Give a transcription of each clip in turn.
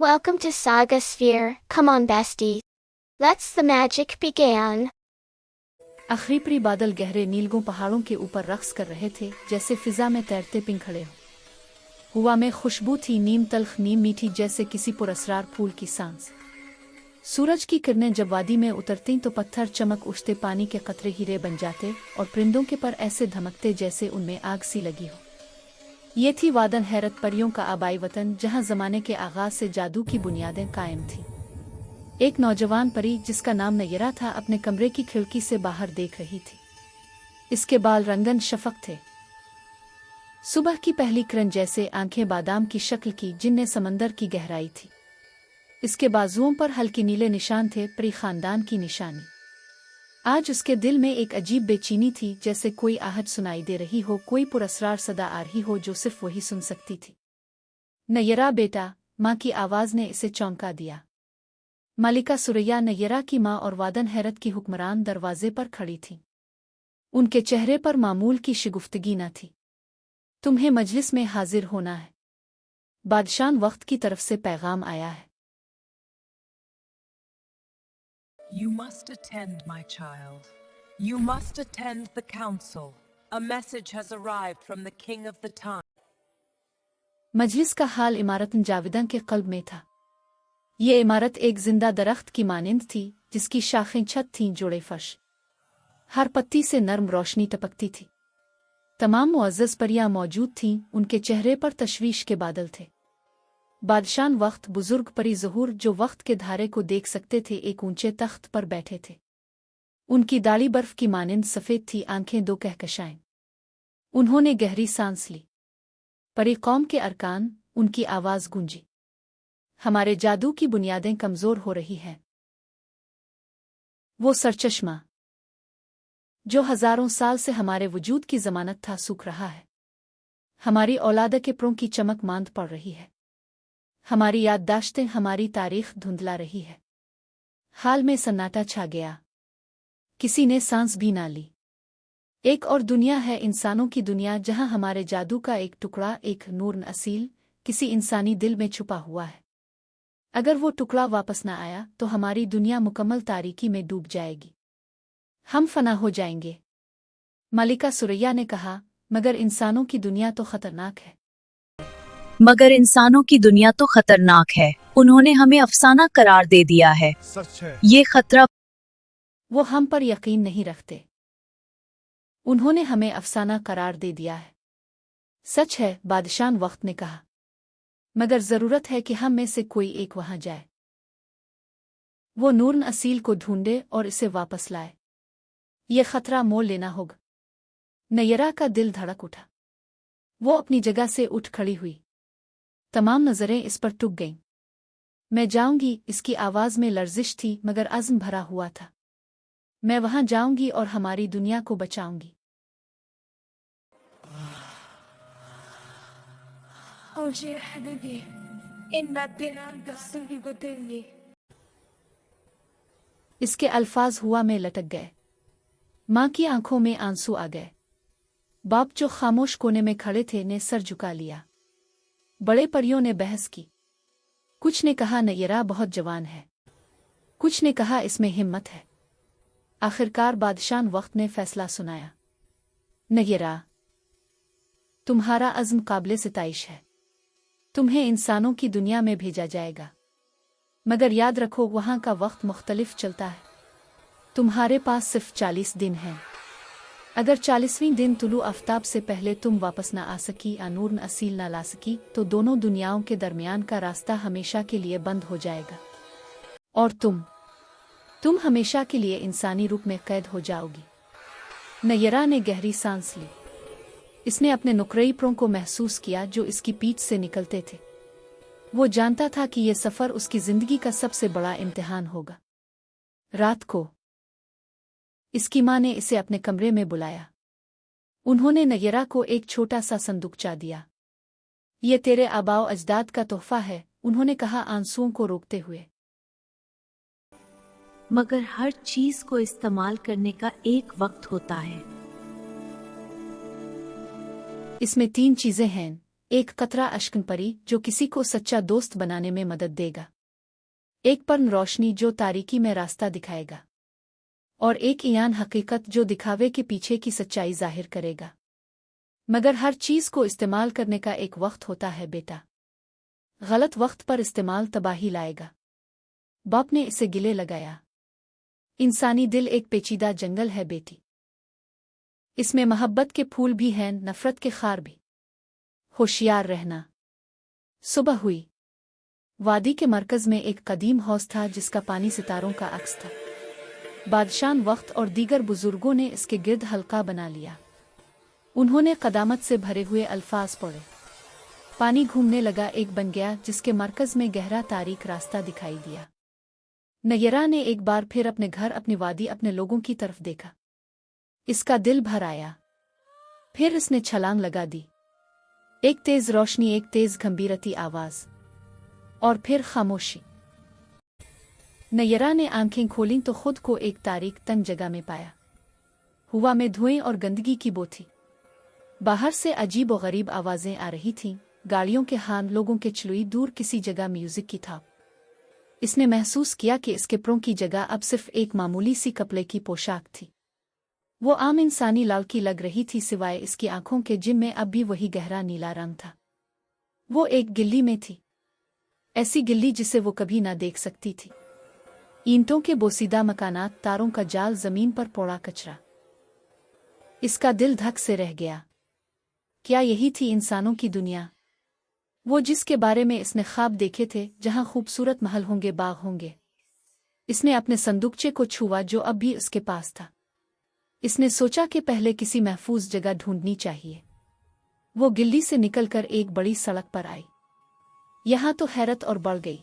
Welcome to Saga Sphere. Come on, bestie. Let's the magic begin. आखिरी बादल गहरे नीलगों पहाड़ों के ऊपर रक्स कर रहे थे, जैसे फिजा में तैरते पिंखड़े हो। हवा में खुशबू थी, नीम तल्ख नीम मीठी, जैसे किसी पुरअसरार फूल की सांस। सूरज की किरणें जब वादी में उतरतीं तो पत्थर चमक उठते, पानी के कतरे हीरे बन जाते और परिंदों के पर ऐसे धमकते जैसे उनमें आग सी लगी हो। ये थी वादन हैरत, परियों का आबाई वतन, जहाँ जमाने के आगाज से जादू की बुनियादें कायम थीं। एक नौजवान परी जिसका नाम नयरा था, अपने कमरे की खिड़की से बाहर देख रही थी। इसके बाल रंगन शफक थे, सुबह की पहली किरण जैसे, आंखें बादाम की शक्ल की जिनमें समंदर की गहराई थी। इसके बाजुओं पर हल्के नीले निशान थे, परी खानदान की निशानी। आज उसके दिल में एक अजीब बेचैनी थी, जैसे कोई आहट सुनाई दे रही हो, कोई पुरअसरार सदा आ रही हो जो सिर्फ वही सुन सकती थी। नयरा बेटा, माँ की आवाज ने इसे चौंका दिया। मलिका सुरैया, नयरा की माँ और वादन हैरत की हुक्मरान, दरवाजे पर खड़ी थीं। उनके चेहरे पर मामूल की शिगुफ्तगी न थी। तुम्हें मजलिस में हाजिर होना है, बादशाह वक्त की तरफ से पैगाम आया है। You must attend, my child. You must attend the council. A message has arrived from the king of the time. मजलिस का हाल इमारत जाविदन के कल्ब में था। ये इमारत एक जिंदा दरख्त की मानिंद थी, जिसकी शाखें छत थीं, जोड़े फर्श, हर पत्ती से नर्म रोशनी टपकती थी। तमाम मुअज़्ज़ज़ परियां मौजूद थीं, उनके चेहरे पर तशवीश के बादल थे। बादशाह वक्त, बुजुर्ग परी ज़हूर, जो वक्त के धारे को देख सकते थे, एक ऊंचे तख्त पर बैठे थे। उनकी दाढ़ी बर्फ की मानिंद सफ़ेद थी, आंखें दो कहकशाएं। उन्होंने गहरी सांस ली। परी कौम के अरकान, उनकी आवाज़ गूंजी। हमारे जादू की बुनियादें कमज़ोर हो रही हैं। वो सरचश्मा जो हजारों साल से हमारे वजूद की ज़मानत था, सूख रहा है। हमारी औलाद के प्रों की चमक मांद पड़ रही है। हमारी याददाश्तें, हमारी तारीख धुंधला रही है। हाल में सन्नाटा छा गया, किसी ने सांस भी ना ली। एक और दुनिया है, इंसानों की दुनिया, जहां हमारे जादू का एक टुकड़ा, एक नूर असील, किसी इंसानी दिल में छुपा हुआ है। अगर वो टुकड़ा वापस न आया तो हमारी दुनिया मुकम्मल तारीकी में डूब जाएगी, हम फना हो जाएंगे। मलिका सुरैया ने कहा, मगर इंसानों की दुनिया तो खतरनाक है। मगर इंसानों की दुनिया तो खतरनाक है। उन्होंने हमें अफसाना करार दे दिया है। सच है। ये खतरा। वो हम पर यकीन नहीं रखते। उन्होंने हमें अफसाना करार दे दिया है। सच है, बादशाह वक्त ने कहा, मगर जरूरत है कि हम में से कोई एक वहां जाए। वो नूर असील को ढूंढे और इसे वापस लाए। ये खतरा मोल लेना होगा। नयरा का दिल धड़क उठा। वो अपनी जगह से उठ खड़ी हुई। तमाम नजरें इस पर टुक गईं। मैं जाऊंगी, इसकी आवाज में लर्जिश थी, मगर अज़्म भरा हुआ था। मैं वहां जाऊंगी और हमारी दुनिया को बचाऊंगी। इसके अल्फाज हुआ में लटक गए। माँ की आंखों में आंसू आ गए। बाप, जो खामोश कोने में खड़े थे, ने सर झुका लिया। बड़े परियों ने बहस की। कुछ ने कहा नयरा बहुत जवान है, कुछ ने कहा इसमें हिम्मत है। आखिरकार बादशाह वक्त ने फैसला सुनाया। नयरा, तुम्हारा अज़्म काबिले सिताइश है। तुम्हें इंसानों की दुनिया में भेजा जाएगा, मगर याद रखो वहां का वक्त मुख्तलिफ चलता है। तुम्हारे पास सिर्फ 40 दिन हैं। अगर 40वें दिन तुलू आफ्ताब से पहले तुम वापस न आ सकी या नूर असील न ला सकी, तो दोनों दुनियाओं के दरमियान का रास्ता हमेशा के लिए बंद हो जाएगा और तुम हमेशा के लिए इंसानी रूप में कैद हो जाओगी। नयरा ने गहरी सांस ली। इसने अपने नुकरई प्रों को महसूस किया जो इसकी पीठ से निकलते थे। वो जानता था कि यह सफ़र उसकी जिंदगी का सबसे बड़ा इम्तिहान होगा। रात को इसकी माँ ने इसे अपने कमरे में बुलाया। उन्होंने नयरा को एक छोटा सा संदूकचा दिया। ये तेरे आबाओ अजदाद का तोहफा है, उन्होंने कहा आंसुओं को रोकते हुए। मगर हर चीज को इस्तेमाल करने का एक वक्त होता है। इसमें 3 चीजें हैं, एक कतरा अश्कन परी जो किसी को सच्चा दोस्त बनाने में मदद देगा, एक पर्न रोशनी जो तारीकी में रास्ता दिखाएगा, और एक ईयान हकीकत जो दिखावे के पीछे की सच्चाई जाहिर करेगा। मगर हर चीज़ को इस्तेमाल करने का एक वक्त होता है बेटा, गलत वक्त पर इस्तेमाल तबाही लाएगा। बाप ने इसे गिले लगाया। इंसानी दिल एक पेचीदा जंगल है बेटी, इसमें मोहब्बत के फूल भी हैं, नफरत के खार भी। होशियार रहना। सुबह हुई। वादी के मरकज में एक कदीम हौज था जिसका पानी सितारों का अक्स था। बादशाह वक्त और दीगर बुजुर्गों ने इसके गिर्द हल्का बना लिया। उन्होंने कदामत से भरे हुए अल्फाज पढ़े। पानी घूमने लगा, एक बन गया जिसके मरकज में गहरा तारीक रास्ता दिखाई दिया। नयरा ने एक बार फिर अपने घर, अपनी वादी, अपने लोगों की तरफ देखा। इसका दिल भर आया। फिर इसने छलांग लगा दी। एक तेज रोशनी, एक तेज गंभीरती आवाज, और फिर खामोशी। नयरा ने आंखें खोलीं तो खुद को एक तारीक तंग जगह में पाया। हवा में धुएं और गंदगी की बू थी। बाहर से अजीब और गरीब आवाजें आ रही थीं, गाड़ियों के हार्न, लोगों के चिल्लुई, दूर किसी जगह म्यूजिक की थाप। इसने महसूस किया कि इसके पैरों की जगह अब सिर्फ एक मामूली सी कपड़े की पोशाक थी। वो आम इंसानी लालकी लग रही थी, सिवाय इसकी आंखों के जिनमें अब भी वही गहरा नीला रंग था। वो एक गिल्ली में थी, ऐसी गिल्ली जिसे वो कभी ना देख सकती थी। ईंटों के बोसीदा मकानात, तारों का जाल, जमीन पर पड़ा कचरा। इसका दिल धक से रह गया। क्या यही थी इंसानों की दुनिया? वो जिसके बारे में इसने ख्वाब देखे थे, जहां खूबसूरत महल होंगे, बाग होंगे। इसने अपने संदूकचे को छुआ जो अब भी उसके पास था। इसने सोचा कि पहले किसी महफूज जगह ढूंढनी चाहिए। वो गिल्ली से निकलकर एक बड़ी सड़क पर आई। यहां तो हैरत और बढ़ गई।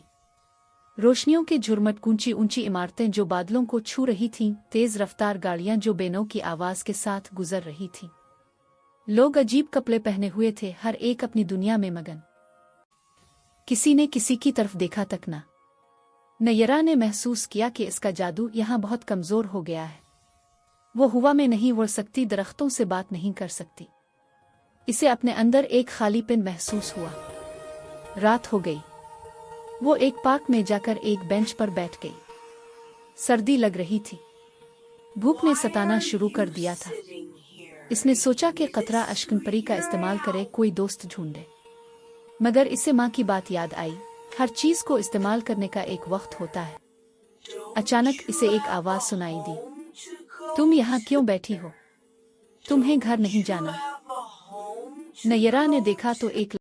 रोशनियों के झुरमट, ऊंची ऊंची इमारतें जो बादलों को छू रही थीं, तेज रफ्तार गाड़ियां जो बेनों की आवाज के साथ गुजर रही थीं। लोग अजीब कपड़े पहने हुए थे, हर एक अपनी दुनिया में मगन। किसी ने किसी की तरफ देखा तक ना। नयरा ने महसूस किया कि इसका जादू यहां बहुत कमजोर हो गया है। वो हवा में नहीं उड़ सकती, दरख्तों से बात नहीं कर सकती। इसे अपने अंदर एक खालीपन महसूस हुआ। रात हो गई। वो एक पार्क में जाकर एक बेंच पर बैठ गई। सर्दी लग रही थी। भूख ने सताना शुरू कर दिया था। इसने सोचा कि कतरा अश्कन परी का इस्तेमाल करे, कोई दोस्त ढूंढे। मगर इसे माँ की बात याद आई, हर चीज को इस्तेमाल करने का एक वक्त होता है। अचानक इसे एक आवाज सुनाई दी, तुम यहाँ क्यों बैठी हो? तुम्हें घर नहीं जाना? नयरा ने देखा तो एक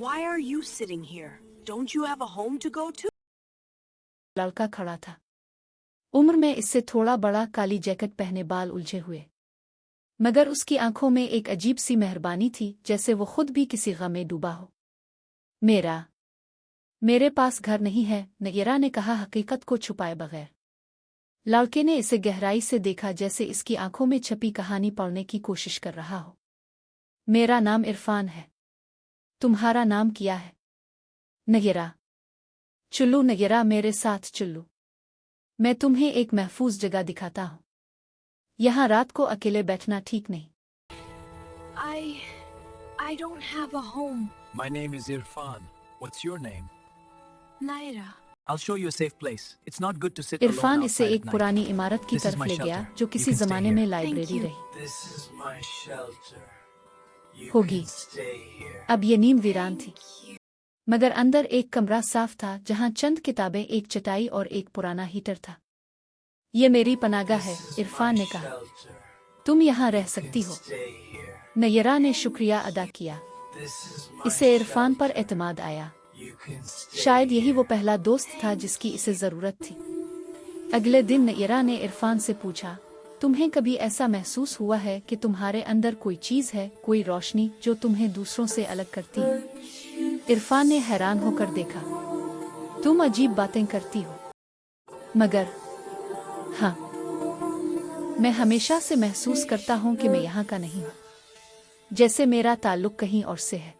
Why are you sitting here? Don't you have a home to go to? लड़का खड़ा था। उम्र में इससे थोड़ा बड़ा, काली जैकेट पहने, बाल उलझे हुए। मगर उसकी आंखों में एक अजीब सी मेहरबानी थी, जैसे वो खुद भी किसी गम में डूबा हो। मेरे पास घर नहीं है, नयरा ने कहा, हकीकत को छुपाए बगैर। लड़के ने इसे गहराई से देखा, जैसे इसकी आंखों में छपी कहानी पढ़ने की कोशिश कर रहा हो। मेरा नाम इरफान है। तुम्हारा नाम क्या है? नयरा। चुल्लू। नयरा, मेरे साथ चुल्लू। मैं तुम्हें एक महफूज जगह दिखाता हूँ। यहाँ रात को अकेले बैठना ठीक नहीं। I don't have a home. My name is Irfan. What's your name? Naira. I'll show you a safe place. It's not good to sit alone Irfan इसे outside एक at night. पुरानी इमारत की This is तरफ my ले गया, shelter. जो You किसी can stay जमाने here. में लाइब्रेरी you. रही This is my shelter. You होगी। can stay here. अब ये नीम वीरान थी, मगर अंदर एक कमरा साफ था, जहाँ चंद किताबें, एक चटाई और एक पुराना हीटर था। ये मेरी पनागा है, इरफान ने कहा। Shelter. तुम यहाँ रह सकती हो। Stay here. नयरा ने शुक्रिया अदा किया। This is my इसे इरफान पर shelter. एतमाद आया। You can stay शायद यही वो पहला दोस्त था जिसकी इसे जरूरत थी। अगले दिन नयरा ने इरफान से पूछा, तुम्हें कभी ऐसा महसूस हुआ है कि तुम्हारे अंदर कोई चीज है, कोई रोशनी जो तुम्हें दूसरों से अलग करती है? इरफान ने हैरान होकर देखा। तुम अजीब बातें करती हो। मगर हाँ, मैं हमेशा से महसूस करता हूँ कि मैं यहाँ का नहीं हूँ, जैसे मेरा ताल्लुक कहीं और से है।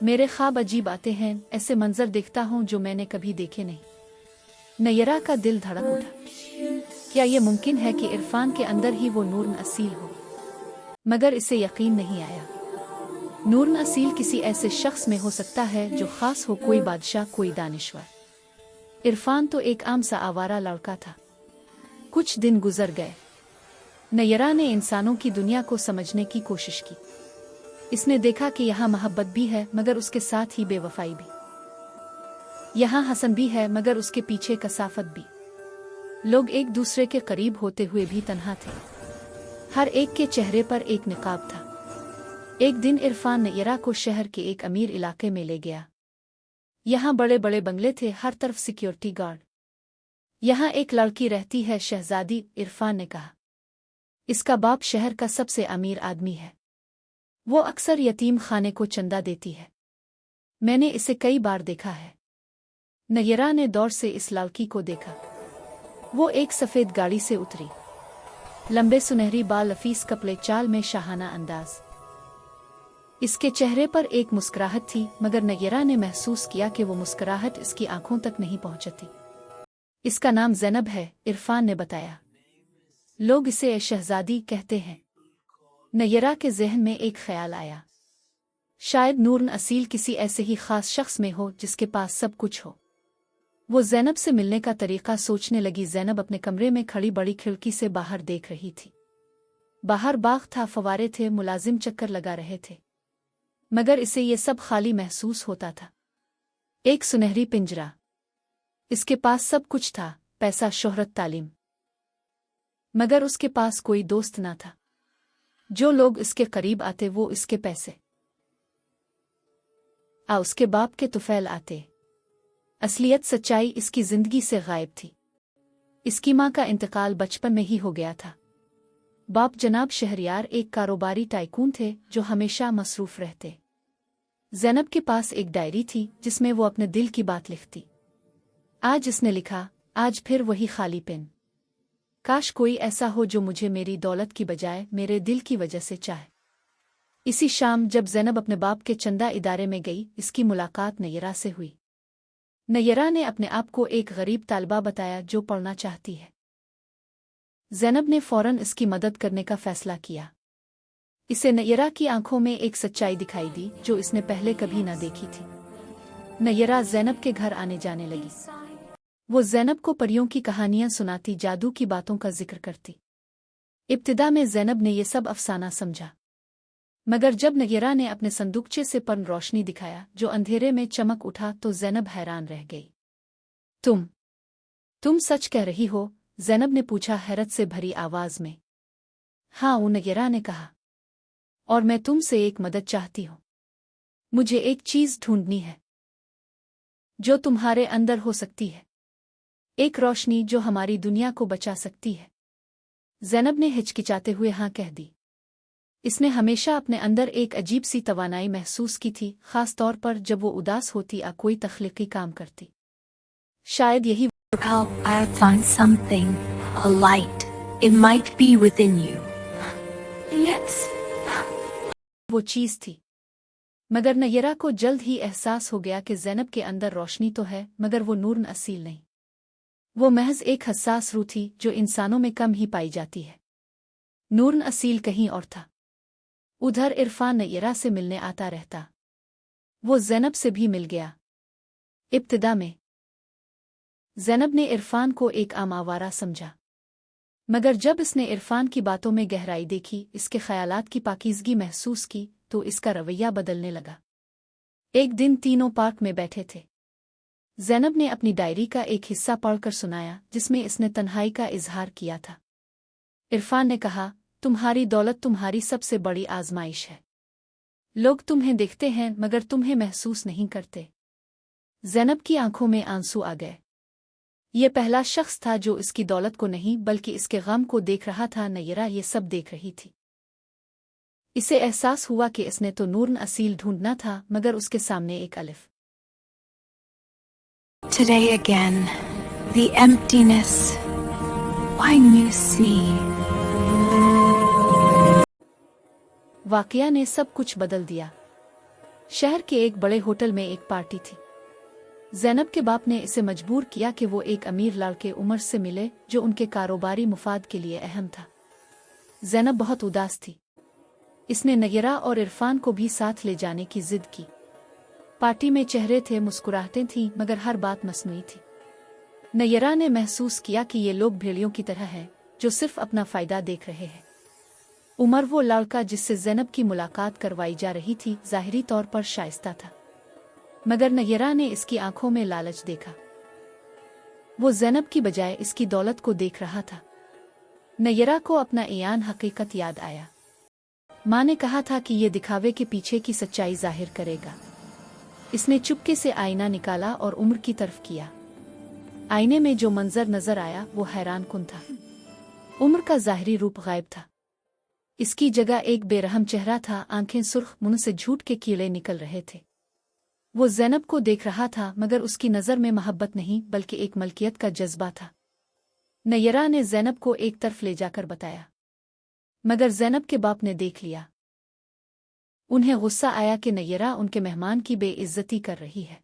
मेरे ख्वाब अजीब आते हैं, ऐसे मंजर देखता हूँ जो मैंने कभी देखे नहीं। नयरा का दिल धड़क उठा। क्या ये मुमकिन है कि इरफान के अंदर ही वो नूर असील हो? मगर इसे यकीन नहीं आया। नूरन असील किसी ऐसे शख्स में हो सकता है जो खास हो, कोई बादशाह, कोई दानिश्वर। इरफान तो एक आम सा आवारा लड़का था। कुछ दिन गुजर गए। नयरा ने इंसानों की दुनिया को समझने की कोशिश की। इसने देखा कि यहाँ मोहब्बत भी है मगर उसके साथ ही बेवफाई भी। यहाँ हसन भी है मगर उसके पीछे कसाफत भी। लोग एक दूसरे के करीब होते हुए भी तन्हा थे। हर एक के चेहरे पर एक निकाब था। एक दिन इरफान नयरा को शहर के एक अमीर इलाके में ले गया। यहाँ बड़े बड़े बंगले थे, हर तरफ सिक्योरिटी गार्ड। यहाँ एक लड़की रहती है, शहजादी, इरफान ने कहा। इसका बाप शहर का सबसे अमीर आदमी है। वो अक्सर यतीम खाने को चंदा देती है। मैंने इसे कई बार देखा है। नयरा ने दौड़ से इस लड़की को देखा। वो एक सफ़ेद गाड़ी से उतरी। लंबे सुनहरी बाल, लफीस कपड़े, चाल में शाहाना अंदाज। इसके चेहरे पर एक मुस्कुराहट थी मगर नयरा ने महसूस किया कि वो मुस्कुराहट इसकी आंखों तक नहीं पहुंचती। इसका नाम ज़ैनब है, इरफान ने बताया। लोग इसे शहजादी कहते हैं। नयरा के ज़हन में एक ख्याल आया, शायद नूरन असील किसी ऐसे ही खास शख्स में हो जिसके पास सब कुछ हो। वो ज़ैनब से मिलने का तरीका सोचने लगी। ज़ैनब अपने कमरे में खड़ी बड़ी खिड़की से बाहर देख रही थी। बाहर बाग था, फवारे थे, मुलाजिम चक्कर लगा रहे थे, मगर इसे ये सब खाली महसूस होता था। एक सुनहरी पिंजरा। इसके पास सब कुछ था, पैसा, शोहरत, तालीम, मगर उसके पास कोई दोस्त ना था। जो लोग इसके करीब आते वो इसके पैसे उसके बाप के तुफैल आते। असलियत, सच्चाई इसकी जिंदगी से गायब थी। इसकी मां का इंतकाल बचपन में ही हो गया था। बाप जनाब शहरयार एक कारोबारी टाइकून थे जो हमेशा मसरूफ रहते। ज़ैनब के पास एक डायरी थी जिसमें वो अपने दिल की बात लिखती। आज इसने लिखा, आज फिर वही खाली पेन। काश कोई ऐसा हो जो मुझे मेरी दौलत की बजाय मेरे दिल की वजह से चाहे। इसी शाम जब ज़ैनब अपने बाप के चंदा इदारे में गई, इसकी मुलाकात नयरा से हुई। नयरा ने अपने आप को एक गरीब तालिबा बताया जो पढ़ना चाहती है। ज़ैनब ने फौरन इसकी मदद करने का फैसला किया। इसे नयरा की आंखों में एक सच्चाई दिखाई दी जो इसने पहले कभी न देखी थी। नयरा ज़ैनब के घर आने जाने लगी। वो ज़ैनब को परियों की कहानियां सुनाती, जादू की बातों का जिक्र करती। इब्तिदा में ज़ैनब ने ये सब अफसाना समझा, मगर जब नयरा ने अपने संदूकचे से पर रोशनी दिखाया जो अंधेरे में चमक उठा तो ज़ैनब हैरान रह गई। तुम सच कह रही हो? ज़ैनब ने पूछा हैरत से भरी आवाज में। हाँ, नयरा ने कहा, और मैं तुमसे एक मदद चाहती हूँ। मुझे एक चीज ढूंढनी है जो तुम्हारे अंदर हो सकती है, एक रोशनी जो हमारी दुनिया को बचा सकती है। ज़ैनब ने हिचकिचाते हुए हाँ कह दी। इसने हमेशा अपने अंदर एक अजीब सी तवानाई महसूस की थी, खास तौर पर जब वो उदास होती या कोई तख्लीकी काम करती। शायद यही Help, I have found something. A light. It might be within you. Yes. वो चीज थी। मगर नयरा को जल्द ही एहसास हो गया कि ज़ैनब के अंदर रोशनी तो है मगर वो नूरन असील नहीं। वो महज एक हसास रूह थी जो इंसानों में कम ही पाई जाती है। नूरन असील कहीं और था। उधर इरफान नयरा से मिलने आता रहता। वो ज़ैनब से भी मिल गया। इब्तिदा में ज़ैनब ने इरफान को एक आम आवारा समझा, मगर जब इसने इरफान की बातों में गहराई देखी, इसके ख़यालात की पाकीज़गी महसूस की, तो इसका रवैया बदलने लगा। एक दिन तीनों पार्क में बैठे थे। ज़ैनब ने अपनी डायरी का एक हिस्सा पढ़कर सुनाया जिसमें इसने तन्हाई का इजहार किया था। इरफान ने कहा, तुम्हारी दौलत तुम्हारी सबसे बड़ी आजमाइश है। लोग तुम्हें देखते हैं मगर तुम्हें महसूस नहीं करते। ज़ैनब की आंखों में आंसू आ गए। ये पहला शख्स था जो इसकी दौलत को नहीं बल्कि इसके गम को देख रहा था। नयरा ये सब देख रही थी। इसे एहसास हुआ कि इसने तो नूरन असील ढूंढना था मगर उसके सामने एक अलिफ। Today again, the emptiness. Why new sea? वाकया ने सब कुछ बदल दिया। शहर के एक बड़े होटल में एक पार्टी थी। ज़ैनब के बाप ने इसे मजबूर किया कि वो एक अमीर लड़के उमर से मिले जो उनके कारोबारी मुफाद के लिए अहम था। ज़ैनब बहुत उदास थी। इसने नयरा और इरफान को भी साथ ले जाने की जिद की। पार्टी में चेहरे थे, मुस्कुराहटें थीं, मगर हर बात मसनूई थी। नयरा ने महसूस किया कि ये लोग भेड़ियों की तरह हैं, जो सिर्फ अपना फायदा देख रहे हैं। उमर, वो लड़का जिससे ज़ैनब की मुलाकात करवाई जा रही थी, ज़ाहिरी तौर पर शाइस्ता था, मगर नयरा ने इसकी आंखों में लालच देखा। वो ज़ैनब की बजाय इसकी दौलत को देख रहा था। नयरा को अपना ईयान हकीकत याद आया। माँ ने कहा था कि ये दिखावे के पीछे की सच्चाई जाहिर करेगा। इसने चुपके से आईना निकाला और उम्र की तरफ किया। आईने में जो मंजर नजर आया वो हैरान कुन था। उम्र का ज़ाहिरी रूप गायब था। इसकी जगह एक बेरहम चेहरा था, आंखें सुर्ख, मुंह से झूठ के कीड़े निकल रहे थे। वो ज़ैनब को देख रहा था, मगर उसकी नज़र में मोहब्बत नहीं बल्कि एक मलकियत का जज्बा था। नयरा ने ज़ैनब को एक तरफ ले जाकर बताया, मगर ज़ैनब के बाप ने देख लिया। उन्हें गुस्सा आया कि नयरा उनके मेहमान की बेइज्जती कर रही है।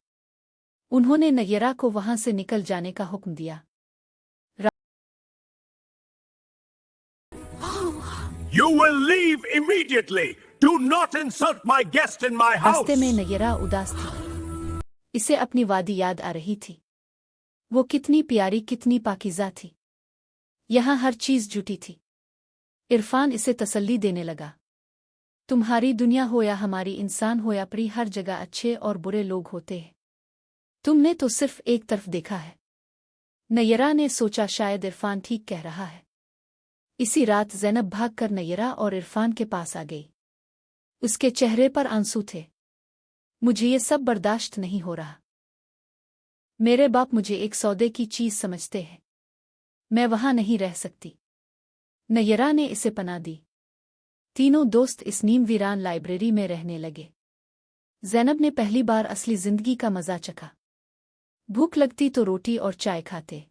उन्होंने नयरा को वहां से निकल जाने का हुक्म दिया। You will leave immediately. Do not insult my guest in my house. रास्ते में नयरा उदास थी। इसे अपनी वादी याद आ रही थी। वो कितनी प्यारी, कितनी पाकीज़ा थी। यहाँ हर चीज जुटी थी। इरफान इसे तसल्ली देने लगा। तुम्हारी दुनिया हो या हमारी, इंसान हो या परी, हर जगह अच्छे और बुरे लोग होते हैं। तुमने तो सिर्फ एक तरफ देखा है। नयरा ने सोचा शायद इरफान ठीक कह रहा है। इसी रात ज़ैनब भागकर नयरा और इरफान के पास आ गई। उसके चेहरे पर आंसू थे। मुझे ये सब बर्दाश्त नहीं हो रहा। मेरे बाप मुझे एक सौदे की चीज समझते हैं। मैं वहां नहीं रह सकती। नयरा ने इसे पनाह दी। तीनों दोस्त इस नीम वीरान लाइब्रेरी में रहने लगे। ज़ैनब ने पहली बार असली जिंदगी का मजा चखा। भूख लगती तो रोटी और चाय खाते,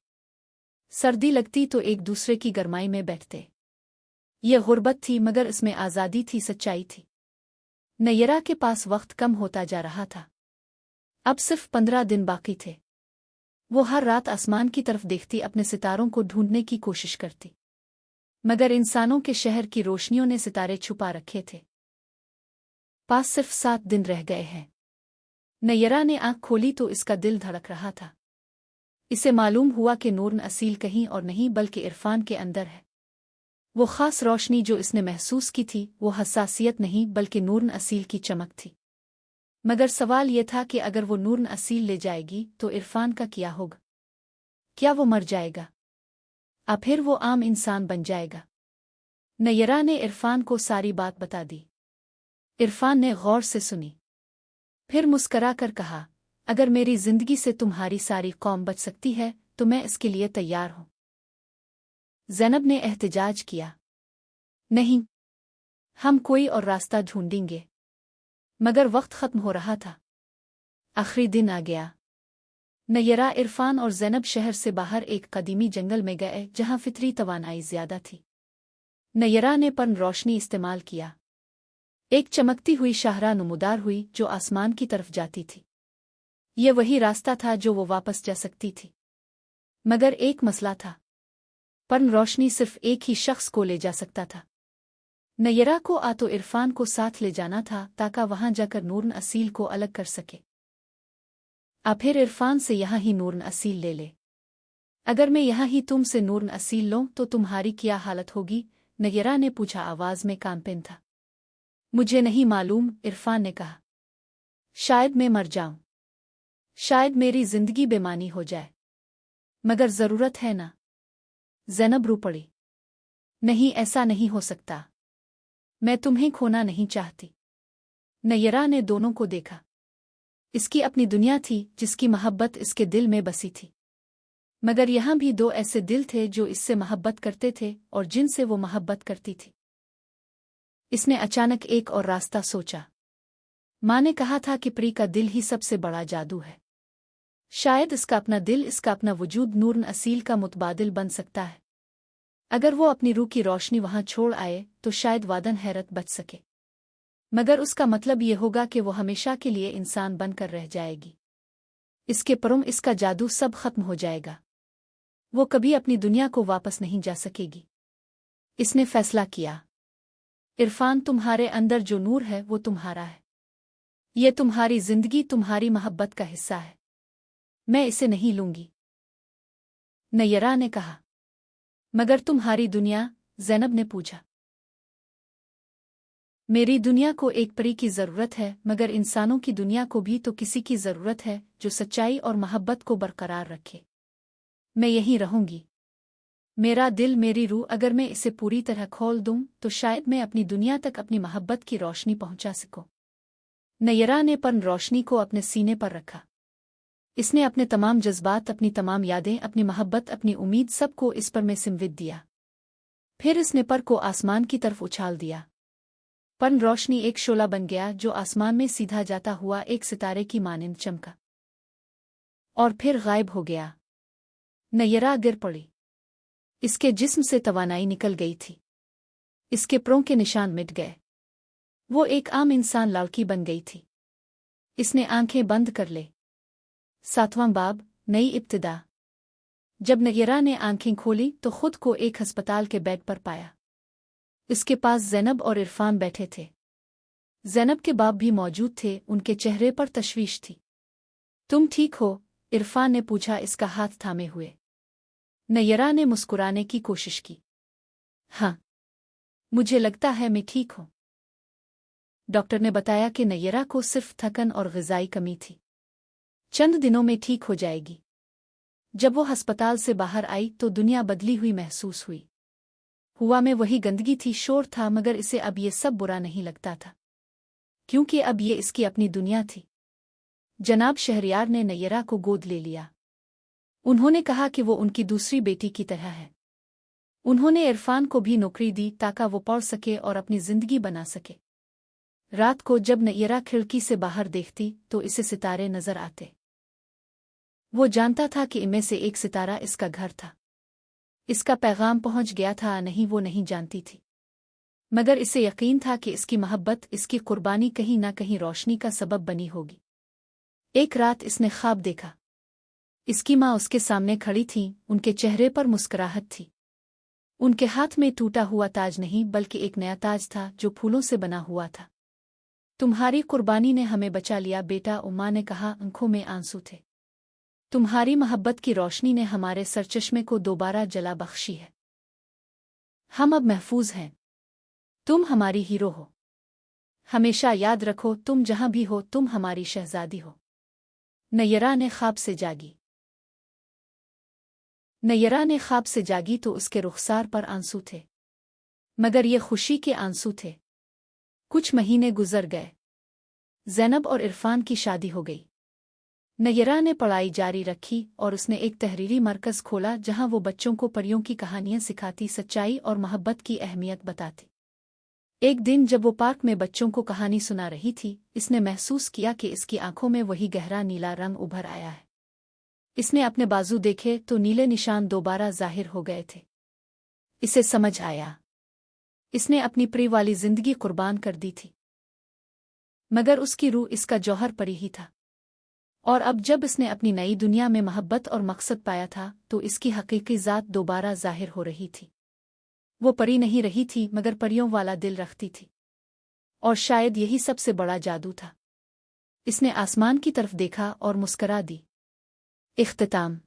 सर्दी लगती तो एक दूसरे की गरमाई में बैठते। ये गुर्बत थी, मगर इसमें आज़ादी थी, सच्चाई थी। नयरा के पास वक्त कम होता जा रहा था। अब सिर्फ 15 दिन बाकी थे। वो हर रात आसमान की तरफ देखती, अपने सितारों को ढूंढने की कोशिश करती, मगर इंसानों के शहर की रोशनियों ने सितारे छुपा रखे थे। पास सिर्फ 7 दिन रह गए हैं। नयरा ने आंख खोली तो इसका दिल धड़क रहा था। इसे मालूम हुआ कि नूरन असील कहीं और नहीं बल्कि इरफान के अंदर है। वो खास रोशनी जो इसने महसूस की थी, वो हसासियत नहीं बल्कि नूरन असील की चमक थी। मगर सवाल ये था कि अगर वो नूरन असील ले जाएगी तो इरफान का क्या होगा? क्या वो मर जाएगा? फिर वो आम इंसान बन जाएगा? नयरा ने इरफान को सारी बात बता दी। इरफान ने गौर से सुनी, फिर मुस्करा कर कहा, अगर मेरी जिंदगी से तुम्हारी सारी कौम बच सकती है तो मैं इसके लिए तैयार हूं। ज़ैनब ने एहतजाज किया, नहीं, हम कोई और रास्ता ढूंढेंगे। मगर वक्त खत्म हो रहा था। आखिरी दिन आ गया। नयरा, इरफान और ज़ैनब शहर से बाहर एक कदीमी जंगल में गए जहां फितरी तवानाई ज्यादा थी। नयरा ने पन रोशनी इस्तेमाल किया। एक चमकती हुई शाहरा नुमुदार हुई जो आसमान की तरफ जाती थी। ये वही रास्ता था जो वो वापस जा सकती थी। मगर एक मसला था, पन रोशनी सिर्फ एक ही शख्स को ले जा सकता था। नयरा को तो इरफान को साथ ले जाना था ताकि वहां जाकर नूरन असील को अलग कर सके। फिर इरफान से यहाँ ही नूरन असील ले ले। अगर मैं यहाँ ही तुमसे नूरन असील लूं तो तुम्हारी क्या हालत होगी? नयरा ने पूछा, आवाज में कांपन था। मुझे नहीं मालूम, इरफान ने कहा। शायद मैं मर जाऊं, शायद मेरी जिंदगी बेमानी हो जाए, मगर जरूरत है ना? ज़ैनब रो पड़ी। नहीं, ऐसा नहीं हो सकता। मैं तुम्हें खोना नहीं चाहती। नयरा ने दोनों को देखा। इसकी अपनी दुनिया थी जिसकी मोहब्बत इसके दिल में बसी थी, मगर यहाँ भी दो ऐसे दिल थे जो इससे मोहब्बत करते थे और जिनसे वो मोहब्बत करती थी। इसने अचानक एक और रास्ता सोचा। माँ ने कहा था कि प्री का दिल ही सबसे बड़ा जादू है। शायद इसका अपना दिल, इसका अपना वजूद नूरन असील का मुतबादिल बन सकता है। अगर वो अपनी रूह की रोशनी वहां छोड़ आए तो शायद वादन हैरत बच सके, मगर उसका मतलब ये होगा कि वो हमेशा के लिए इंसान बनकर रह जाएगी। इसके परुम इसका जादू सब खत्म हो जाएगा। वो कभी अपनी दुनिया को वापस नहीं जा सकेगी। इसने फैसला किया। इरफान, तुम्हारे अंदर जो नूर है वो तुम्हारा है। ये तुम्हारी जिंदगी, तुम्हारी मोहब्बत का हिस्सा है। मैं इसे नहीं लूंगी, नयरा ने कहा। मगर तुम्हारी दुनिया? ज़ैनब ने पूछा। मेरी दुनिया को एक परी की ज़रूरत है, मगर इंसानों की दुनिया को भी तो किसी की ज़रूरत है जो सच्चाई और मोहब्बत को बरकरार रखे। मैं यहीं रहूंगी। मेरा दिल, मेरी रूह, अगर मैं इसे पूरी तरह खोल दूं तो शायद मैं अपनी दुनिया तक अपनी मोहब्बत की रोशनी पहुंचा सकूं। नयरा ने पन रोशनी को अपने सीने पर रखा। इसने अपने तमाम जज्बात, अपनी तमाम यादें, अपनी मोहब्बत, अपनी उम्मीद, सब को इस पर में सिमवित दिया। फिर इसने पर को आसमान की तरफ उछाल दिया। पन रोशनी एक शोला बन गया जो आसमान में सीधा जाता हुआ एक सितारे की मानिंद चमका और फिर गायब हो गया। नयरा गिर पड़ी। इसके जिस्म से तवानाई निकल गई थी। इसके पैरों के निशान मिट गए। वो एक आम इंसान लड़की बन गई थी। इसने आंखें बंद कर ले। 7वां बाब, नई इब्तिदा। जब नयरा ने आंखें खोली तो खुद को एक अस्पताल के बेड पर पाया। इसके पास ज़ैनब और इरफान बैठे थे। ज़ैनब के बाप भी मौजूद थे। उनके चेहरे पर तशवीश थी। तुम ठीक हो? इरफान ने पूछा, इसका हाथ थामे हुए। नयरा ने मुस्कुराने की कोशिश की। हाँ, मुझे लगता है मैं ठीक हूं। डॉक्टर ने बताया कि नयरा को सिर्फ थकन और ग़िज़ाई कमी थी। चंद दिनों में ठीक हो जाएगी। जब वो अस्पताल से बाहर आई तो दुनिया बदली हुई महसूस हुई। हुआ में वही गंदगी थी, शोर था, मगर इसे अब ये सब बुरा नहीं लगता था, क्योंकि अब ये इसकी अपनी दुनिया थी। जनाब शहरयार ने नयरा को गोद ले लिया। उन्होंने कहा कि वो उनकी दूसरी बेटी की तरह है। उन्होंने इरफान को भी नौकरी दी ताकि वो पढ़ सके और अपनी जिंदगी बना सके। रात को जब नयरा खिड़की से बाहर देखती तो इसे सितारे नजर आते। वो जानता था कि इनमें से एक सितारा इसका घर था। इसका पैगाम पहुंच गया था, नहीं वो नहीं जानती थी, मगर इसे यकीन था कि इसकी मोहब्बत, इसकी कुर्बानी कहीं ना कहीं रोशनी का सबब बनी होगी। एक रात इसने ख्वाब देखा। इसकी माँ उसके सामने खड़ी थी। उनके चेहरे पर मुस्कुराहट थी। उनके हाथ में टूटा हुआ ताज नहीं बल्कि एक नया ताज था जो फूलों से बना हुआ था। तुम्हारी कुर्बानी ने हमें बचा लिया बेटा, उम्मा ने कहा। आंखों में आंसू थे। तुम्हारी मोहब्बत की रोशनी ने हमारे सरचश्मे को दोबारा जला बख्शी है। हम अब महफूज हैं। तुम हमारी हीरो हो। हमेशा याद रखो, तुम जहां भी हो तुम हमारी शहजादी हो। नयरा ने ख्वाब से जागी। नयरा ने ख्वाब से जागी तो उसके रुखसार पर आंसू थे, मगर ये खुशी के आंसू थे। कुछ महीने गुजर गए। ज़ैनब और इरफान की शादी हो गई। नयरा ने पढ़ाई जारी रखी और उसने एक तहरीरी मरकज़ खोला जहां वो बच्चों को परियों की कहानियां सिखाती, सच्चाई और मोहब्बत की अहमियत बताती। एक दिन जब वो पार्क में बच्चों को कहानी सुना रही थी, इसने महसूस किया कि इसकी आंखों में वही गहरा नीला रंग उभर आया है। इसने अपने बाजू देखे तो नीले निशान दोबारा जाहिर हो गए थे। इसे समझ आया, इसने अपनी प्रिय वाली जिंदगी कुर्बान कर दी थी, मगर उसकी रूह इसका जौहर परी ही था। और अब जब इसने अपनी नई दुनिया में मोहब्बत और मकसद पाया था तो इसकी हकीकी ज़ात दोबारा जाहिर हो रही थी। वो परी नहीं रही थी, मगर परियों वाला दिल रखती थी। और शायद यही सबसे बड़ा जादू था। इसने आसमान की तरफ देखा और मुस्करा दी। इख्तिताम।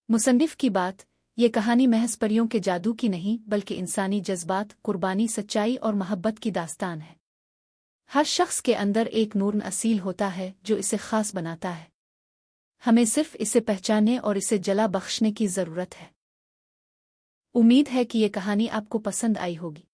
मुसन्निफ की बात, ये कहानी महज परियों के जादू की नहीं बल्कि इंसानी जज्बात, कुर्बानी, सच्चाई और मोहब्बत की दास्तान है। हर शख्स के अंदर एक नूर असील होता है जो इसे खास बनाता है। हमें सिर्फ इसे पहचानने और इसे जला बख्शने की ज़रूरत है। उम्मीद है कि ये कहानी आपको पसंद आई होगी।